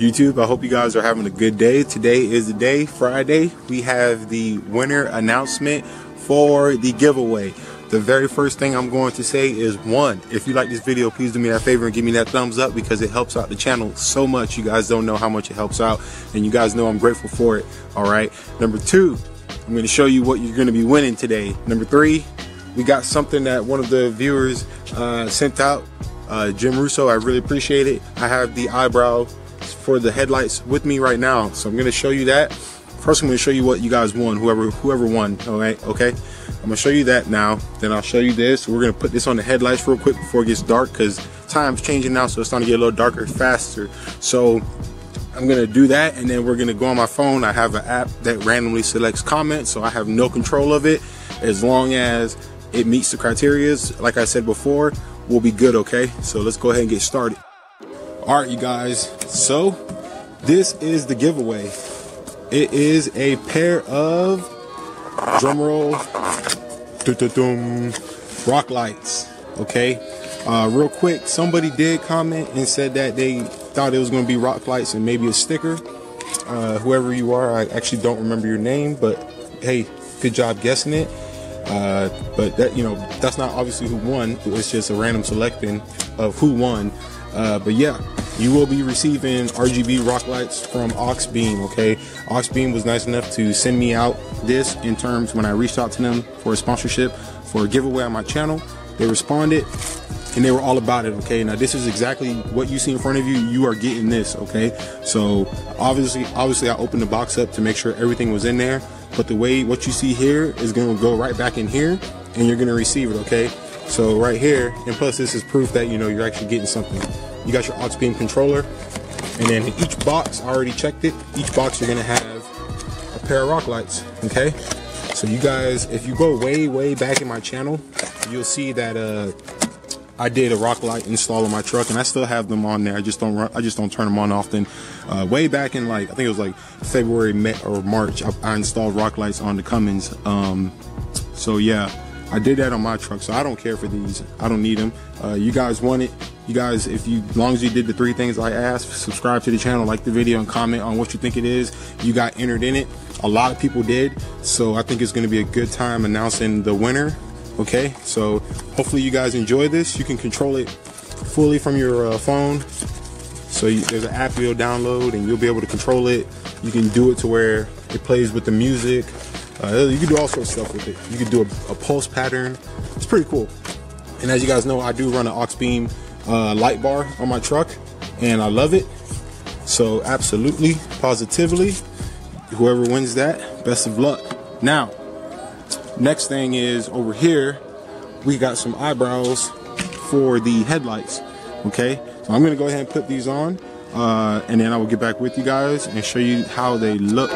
YouTube, I hope you guys are having a good day. Today is the day, Friday. We have the winner announcement for the giveaway. The very first thing I'm going to say is, one, if you like this video, please do me that favor and give me that thumbs up, because it helps out the channel so much. You guys don't know how much it helps out, and you guys know I'm grateful for it. All right. Number two, I'm going to show you what you're going to be winning today. Number three, we got something that one of the viewers sent out, Jim Russo. I really appreciate it. I have the eyebrow for the headlights with me right now, so I'm going to show you that. First, I'm going to show you what you guys won, whoever won. All right, okay. I'm going to show you that now. Then I'll show you this. We're going to put this on the headlights real quick before it gets dark, because time's changing now, so it's starting to get a little darker faster. So I'm going to do that, and then we're going to go on my phone. I have an app that randomly selects comments, so I have no control of it. As long as it meets the criteria, like I said before, we'll be good, okay? So let's go ahead and get started. All right, you guys, so this is the giveaway. It is a pair of, drumroll, rock lights, okay? Real quick, somebody did comment and said that they thought it was going to be rock lights and maybe a sticker. Whoever you are, I actually don't remember your name, but hey, good job guessing it. But that, you know, that's not obviously who won. It's just a random selecting of who won. But yeah, you will be receiving RGB rock lights from Auxbeam, okay? Auxbeam was nice enough to send me out this in terms when I reached out to them for a sponsorship for a giveaway on my channel. They responded and they were all about it, okay? Now this is exactly what you see in front of you. You are getting this, okay? So obviously I opened the box up to make sure everything was in there, but what you see here is gonna go right back in here and you're gonna receive it, okay? So right here, and plus this is proof that, you know, you're actually getting something. You got your Auxbeam controller, and then in each box, I already checked it, each box you're gonna have a pair of rock lights, okay? So you guys, if you go way back in my channel, you'll see that I did a rock light install on my truck, and I still have them on there. I just don't turn them on often. Way back in, like, I think it was like February or March, I installed rock lights on the Cummins. So yeah, I did that on my truck, so I don't care for these. I don't need them. You guys want it. You guys, as long as you did the 3 things I asked, subscribe to the channel, like the video, and comment on what you think it is, you got entered in it. A lot of people did, so I think it's going to be a good time announcing the winner. Okay, so hopefully you guys enjoy this. You can control it fully from your phone. So there's an app you'll download, and you'll be able to control it. You can do it to where it plays with the music. You can do all sorts of stuff with it. You can do a pulse pattern. It's pretty cool. And as you guys know, I do run an Auxbeam light bar on my truck, and I love it. So absolutely, positively, whoever wins that, best of luck. Now, next thing is over here, we got some eyebrows for the headlights, okay? So I'm gonna go ahead and put these on, and then I will get back with you guys and show you how they look.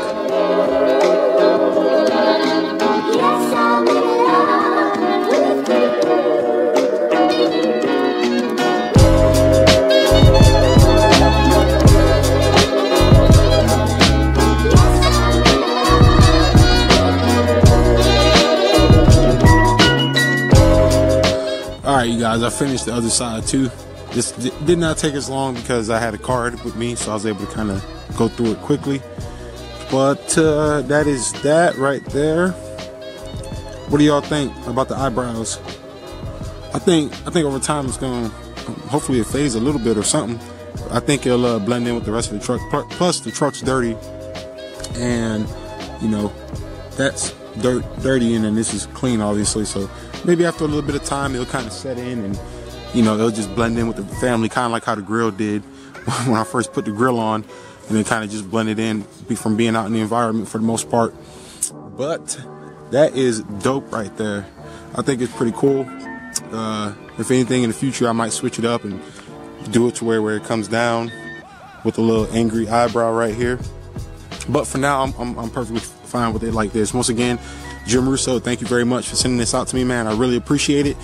Alright, you guys, I finished the other side too. This did not take as long because I had a card with me, so I was able to kind of go through it quickly. But that is that right there. What do y'all think about the eyebrows? I think over time it's gonna, hopefully it fades a little bit or something. I think it'll blend in with the rest of the truck. Plus the truck's dirty, and you know that's dirty, and then this is clean, obviously. So maybe after a little bit of time, it'll kind of set in, and you know, it'll just blend in with the family, kind of like how the grill did when I first put the grill on, and it kind of just blended in from being out in the environment for the most part. But that is dope right there. I think it's pretty cool. If anything, in the future, I might switch it up and do it to where it comes down with a little angry eyebrow right here. But for now, I'm perfectly fine with it like this. Once again, Jim Russo, thank you very much for sending this out to me, man. I really appreciate it.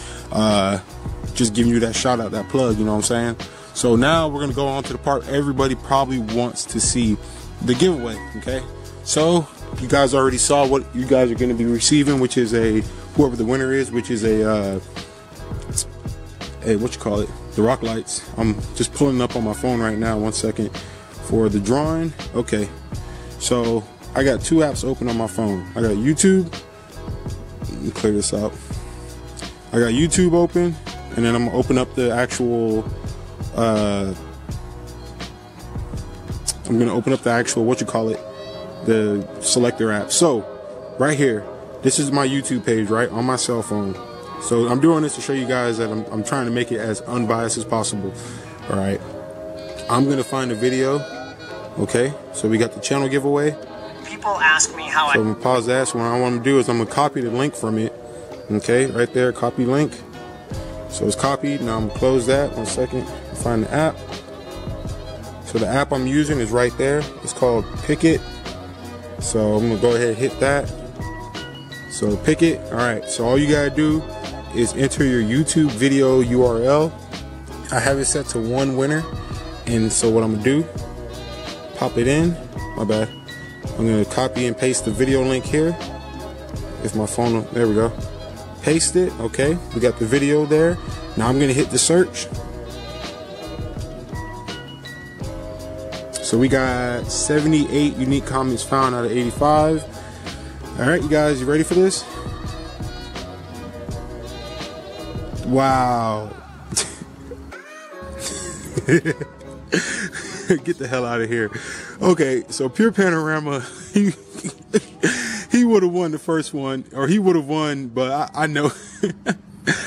Just giving you that shout out, that plug, you know what I'm saying? So now we're gonna go on to the part everybody probably wants to see, the giveaway, okay? So you guys already saw what you guys are gonna be receiving, which is whoever the winner is, which is what you call it, the rock lights. I'm just pulling up on my phone right now, 1 second. for the drawing. Okay, so I got two apps open on my phone. I got YouTube. Let me clear this out. I got YouTube open, and then I'm gonna open up the actual I'm gonna open up the actual, what you call it, the selector app. So right here, this is my YouTube page, right, on my cell phone. So I'm doing this to show you guys that I'm trying to make it as unbiased as possible. All right, I'm gonna find a video. Okay, so we got the channel giveaway. People ask me how so I'm gonna pause that. So what I want to do is I'm gonna copy the link from it. Okay, right there, copy link. So it's copied. Now I'm gonna close that. 1 second, find the app. So the app I'm using is right there. It's called Pickit. So I'm gonna go ahead and hit that. So Pickit. All right, so all you gotta do is enter your YouTube video URL. I have it set to 1 winner, and so what I'm gonna do, pop it in. My bad. I'm gonna copy and paste the video link here. If my phone, there we go. Paste it. Okay, we got the video there. Now I'm gonna hit the search. So we got 78 unique comments found out of 85. All right, you guys, you ready for this? Wow. Get the hell out of here. Okay, so Pure Panorama, he would have won the first one, or he would have won, but I know.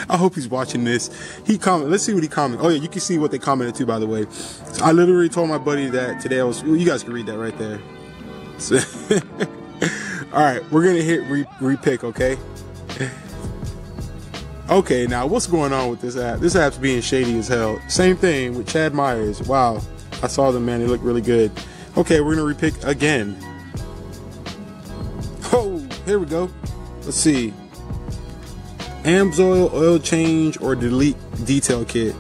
I hope he's watching this. He commented. Let's see what he commented. Oh yeah, you can see what they commented too, by the way. So I literally told my buddy that today I was. You guys can read that right there. So, all right, we're gonna hit repick. Okay. Okay, now what's going on with this app? This app's being shady as hell. Same thing with Chad Myers. Wow, I saw them, man. They look really good. Okay, we're gonna repick again. Oh, here we go. Let's see. AMSOIL oil change or delete detail kit.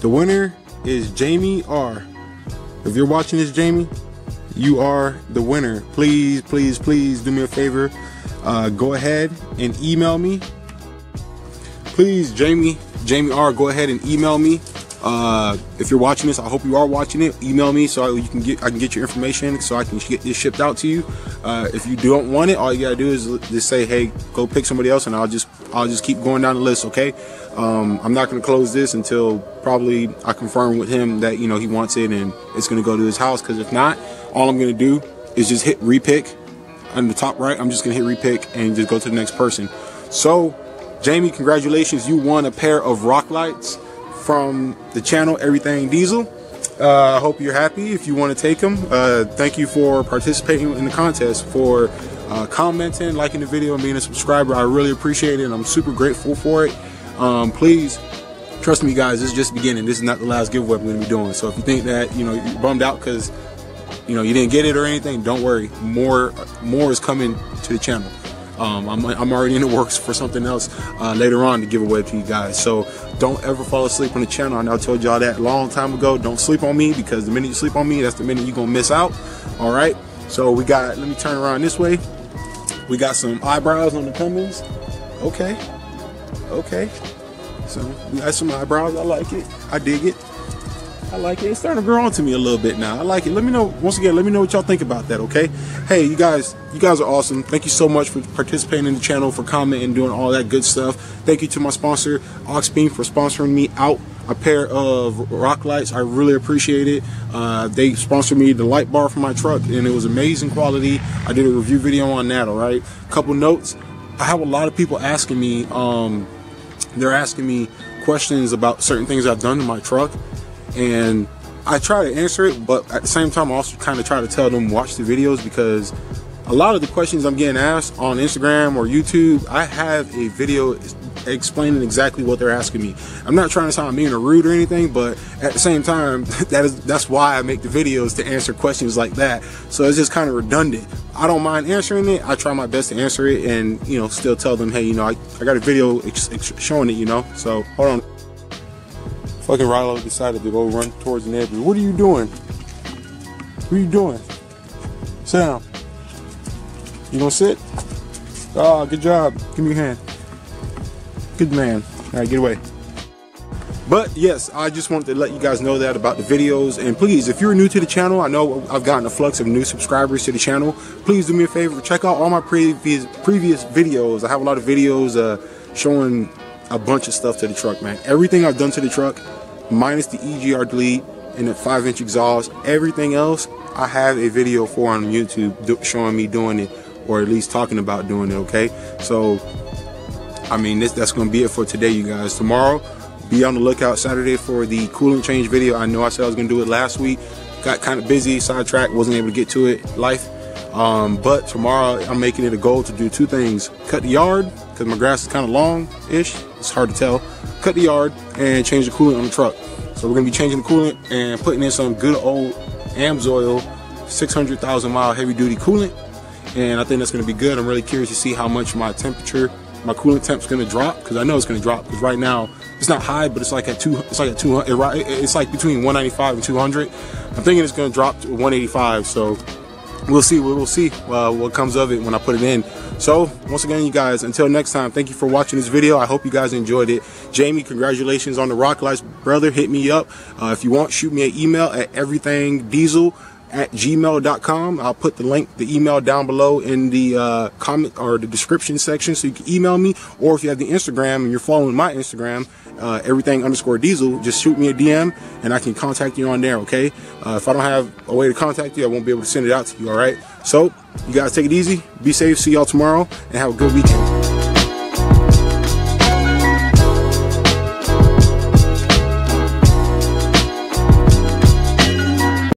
The winner is Jamie R. If you're watching this, Jamie, you are the winner. Please, please, please do me a favor. Go ahead and email me. Please, Jamie R, go ahead and email me. If you're watching this, I hope you are watching it. Email me so I can get your information so I can get this shipped out to you. If you don't want it, all you gotta do is just say, hey, go pick somebody else, and I'll just keep going down the list. Okay. I'm not gonna close this until probably I confirm with him that, you know, he wants it and it's gonna go to his house. Because if not, all I'm gonna do is just hit repick on the top right. I'm just gonna hit repick and just go to the next person. So, Jamie, congratulations! You won a pair of rock lights from the channel Everything Diesel. I hope you're happy. If you want to take them, thank you for participating in the contest, for commenting, liking the video, and being a subscriber. I really appreciate it, and I'm super grateful for it. Please trust me, guys, this is just the beginning. This is not the last giveaway I'm going to be doing. So if you think that, you know, you're bummed out because, you know, you didn't get it or anything, don't worry. More is coming to the channel. I'm already in the works for something else later on to give away to you guys. So don't ever fall asleep on the channel. I know I told y'all that a long time ago. Don't sleep on me, because the minute you sleep on me, that's the minute you're gonna miss out. All right. So we got. Let me turn around this way. We got some eyebrows on the Cummins. Okay. Okay. So we got some eyebrows. I like it. I dig it. I like it. It's starting to grow on to me a little bit now. I like it. Let me know, once again, let me know what y'all think about that, okay? Hey, you guys are awesome. Thank you so much for participating in the channel, for commenting, doing all that good stuff. Thank you to my sponsor, Auxbeam, for sponsoring me out a pair of rock lights. I really appreciate it. They sponsored me the light bar for my truck, and it was amazing quality. I did a review video on that, all right? Couple notes. I have a lot of people asking me, they're asking me questions about certain things I've done to my truck. And I try to answer it, but at the same time I also kind of try to tell them watch the videos, because a lot of the questions I'm getting asked on Instagram or YouTube, I have a video explaining exactly what they're asking me. I'm not trying to sound mean or rude or anything, but at the same time, that's why I make the videos, to answer questions like that. So it's just kind of redundant. I don't mind answering it. I try my best to answer it, and, you know, still tell them, hey, you know, I got a video showing it, you know. So hold on. Fucking Rilo decided to go run towards the neighbor. What are you doing? What are you doing? Sit down. You gonna sit? Oh, good job. Give me your hand. Good man. All right, get away. But yes, I just wanted to let you guys know that about the videos. And please, if you're new to the channel, I know I've gotten a flux of new subscribers to the channel. Please do me a favor, check out all my previous videos. I have a lot of videos showing a bunch of stuff to the truck, man. Everything I've done to the truck, minus the EGR delete and the 5-inch exhaust, everything else I have a video for on YouTube showing me doing it, or at least talking about doing it. Okay, so I mean, that's going to be it for today, you guys. Tomorrow, be on the lookout Saturday for the coolant change video. I know I said I was going to do it last week. Got kind of busy, sidetracked, wasn't able to get to it. Life. But tomorrow, I'm making it a goal to do two things. Cut the yard, because my grass is kind of long-ish. It's hard to tell. Cut the yard and change the coolant on the truck. So we're going to be changing the coolant and putting in some good old AMSOIL 600,000 mile heavy-duty coolant. And I think that's going to be good. I'm really curious to see how much my coolant temp's going to drop, because I know it's going to drop, because right now it's not high, but it's like at 200. It's like between 195 and 200. I'm thinking it's going to drop to 185. So we'll see. We'll see what comes of it when I put it in. So once again, you guys, until next time, thank you for watching this video. I hope you guys enjoyed it. Jamie, congratulations on the Rock Lights, brother. Hit me up if you want. Shoot me an email at everythingdiesel@gmail.com. I'll put the email down below in the comment or the description section, so you can email me. Or if you have the Instagram and you're following my Instagram, everything_diesel, just shoot me a DM and I can contact you on there. Okay, if I don't have a way to contact you, I won't be able to send it out to you. All right, so you guys take it easy, be safe, see y'all tomorrow, and have a good weekend.